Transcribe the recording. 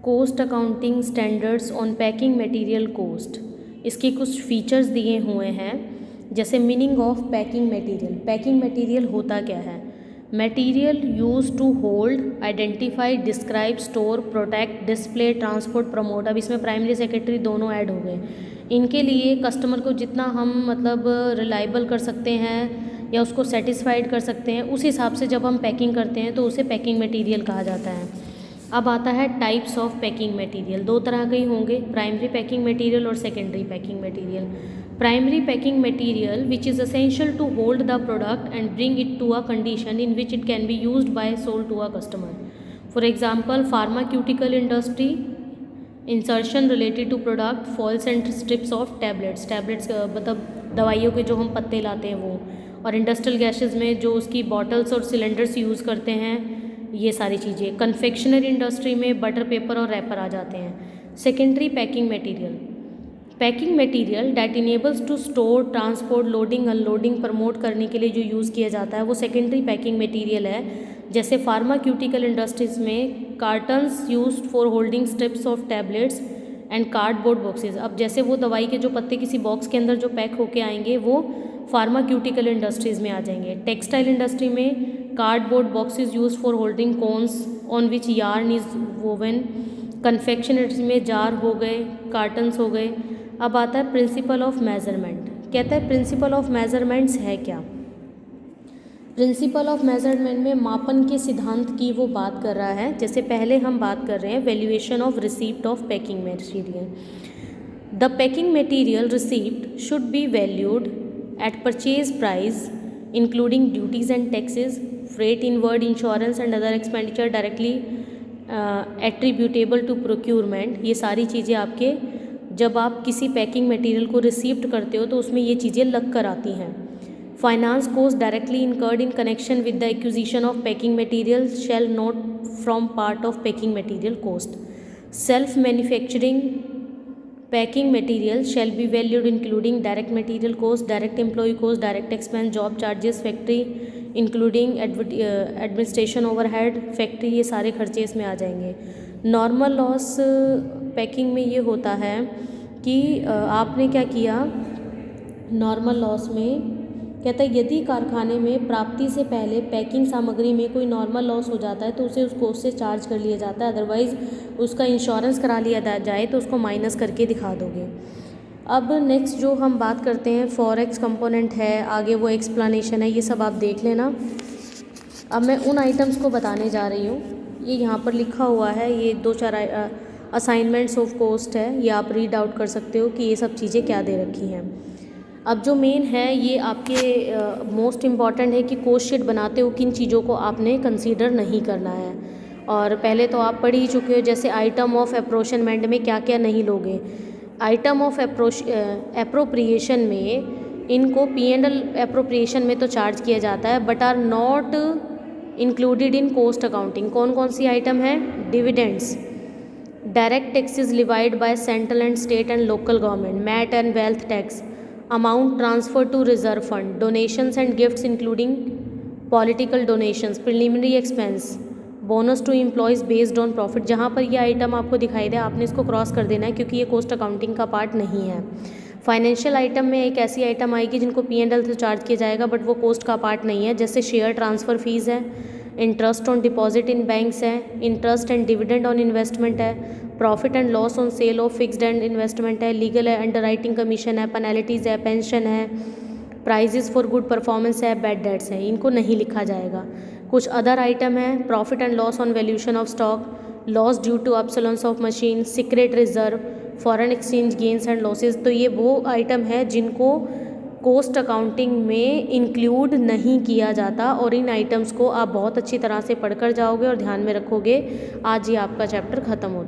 Coast accounting standards on packing material cost. इसके कुछ features दिए हुए हैं, जैसे meaning of packing material. Packing material होता क्या है? Material use to hold, identify, describe, store, protect, display, transport, promote. अब इसमें प्राइमरी सेकेंडरी दोनों ऐड हो गए। इनके लिए कस्टमर को जितना हम रिलायबल कर सकते हैं या उसको सेटिस्फाइड कर सकते हैं, उस हिसाब से जब हम पैकिंग करते हैं तो उसे पैकिंग मटेरियल कहा जाता है। अब आता है टाइप्स ऑफ पैकिंग मटेरियल। दो तरह के ही होंगे, प्राइमरी पैकिंग मटेरियल और secondary packing material. Primary packing material which is essential to hold the product and bring it to a condition in which it can be used by sold to a customer. For example pharmaceutical industry, insertion related to product, foils and strips of tablets. Tablets मतलब दवाइयों के जो हम पत्ते लाते हैं वो, और industrial gases में जो उसकी बॉटल्स और सिलेंडर्स यूज़ करते हैं, ये सारी चीज़ें। कन्फेक्शनरी इंडस्ट्री में बटर, पेपर और रैपर आ जाते हैं। Secondary packing material, packing material that enables to store, transport, loading, unloading, promote करने के लिए जो यूज़ किया जाता है वो सेकेंडरी पैकिंग मटेरियल है। जैसे फार्माक्यूटिकल इंडस्ट्रीज में cottons used for holding strips of tablets and cardboard boxes. अब जैसे वो दवाई के जो पत्ते किसी बॉक्स के अंदर जो पैक होके आएंगे वो फार्माक्यूटिकल इंडस्ट्रीज़ में आ जाएंगे। टेक्सटाइल इंडस्ट्री में cardboard boxes use for holding cones on which yarn is woven. Confectionery में जार हो गए, कार्टन्स हो गए। अब आता है प्रिंसिपल ऑफ मेजरमेंट। कहता है प्रिंसिपल ऑफ मेजरमेंट्स है क्या? प्रिंसिपल ऑफ मेजरमेंट में मापन के सिद्धांत की वो बात कर रहा है। जैसे पहले हम बात कर रहे हैं valuation of receipt of packing material. The packing material receipt should be valued at purchase price including duties and taxes, freight, inward insurance and other expenditure directly attributable to procurement। ये सारी चीज़ें आपके जब आप किसी पैकिंग मटेरियल को received करते हो तो उसमें ये चीज़ें लग कर आती हैं। Finance cost directly incurred in connection with the acquisition of packing material shall not from part of packing material cost. Self manufacturing packing material shall be valued including direct material cost, direct employ cost, direct expense, job charges, factory including administration overhead, factory, ये सारे खर्चे इसमें आ जाएंगे। Normal loss packing में ये होता है कि आपने क्या किया, नॉर्मल लॉस में कहता है यदि कारखाने में प्राप्ति से पहले पैकिंग सामग्री में कोई नॉर्मल लॉस हो जाता है तो उसे उस कॉस्ट से चार्ज कर लिया जाता है, अदरवाइज़ उसका इंश्योरेंस करा लिया जाए तो उसको माइनस करके दिखा दोगे। अब नेक्स्ट जो हम बात करते हैं फॉरेक्स कंपोनेंट है, आगे वो एक्सप्लेनेशन है, ये सब आप देख लेना। अब मैं उन आइटम्स को बताने जा रही हूँ। ये यहाँ पर लिखा हुआ है, ये 2-4 असाइनमेंट्स ऑफ कॉस्ट है, ये आप रीड आउट कर सकते हो कि ये सब चीज़ें क्या दे रखी हैं। अब जो मेन है ये आपके मोस्ट इम्पॉर्टेंट है कि कॉस्ट शीट बनाते हो किन चीज़ों को आपने कंसीडर नहीं करना है। और पहले तो आप पढ़ ही चुके हो, जैसे आइटम ऑफ अप्रोशनमेंट में क्या क्या नहीं लोगे। आइटम ऑफ एप्रोप्रिएशन में इनको P&L एप्रोप्रिएशन में तो चार्ज किया जाता है but are not included in cost accounting. कौन कौन सी आइटम है? Dividends, direct taxes levied by central and state and local government, MAT and wealth tax, amount transfer to reserve fund, donations and gifts including political donations, preliminary expense, bonus to employees based on profit. जहाँ पर ये item आपको दिखाई दे आपने इसको cross कर देना है क्योंकि ये कॉस्ट अकाउंटिंग का पार्ट नहीं है। फाइनेंशियल आइटम में एक ऐसी आइटम आएगी जिनको P&L से चार्ज किया जाएगा बट वो कॉस्ट का पार्ट नहीं है, जैसे शेयर ट्रांसफ़र फीस है, interest on deposit in banks है, interest and dividend on investment है, profit and loss on sale of fixed and investment है, लीगल है, अंडरराइटिंग कमीशन है, पेनल्टीज़ है, पेंशन है, प्राइजेस फॉर गुड परफॉर्मेंस है, bad debts है, इनको नहीं लिखा जाएगा। कुछ अदर आइटम है, profit and loss on valuation of stock, loss due to obsolescence of machine, secret reserve, foreign exchange gains and losses. तो ये वो आइटम है जिनको कॉस्ट अकाउंटिंग में इंक्लूड नहीं किया जाता और इन आइटम्स को आप बहुत अच्छी तरह से पढ़कर जाओगे और ध्यान में रखोगे। आज ये आपका चैप्टर ख़त्म होता है।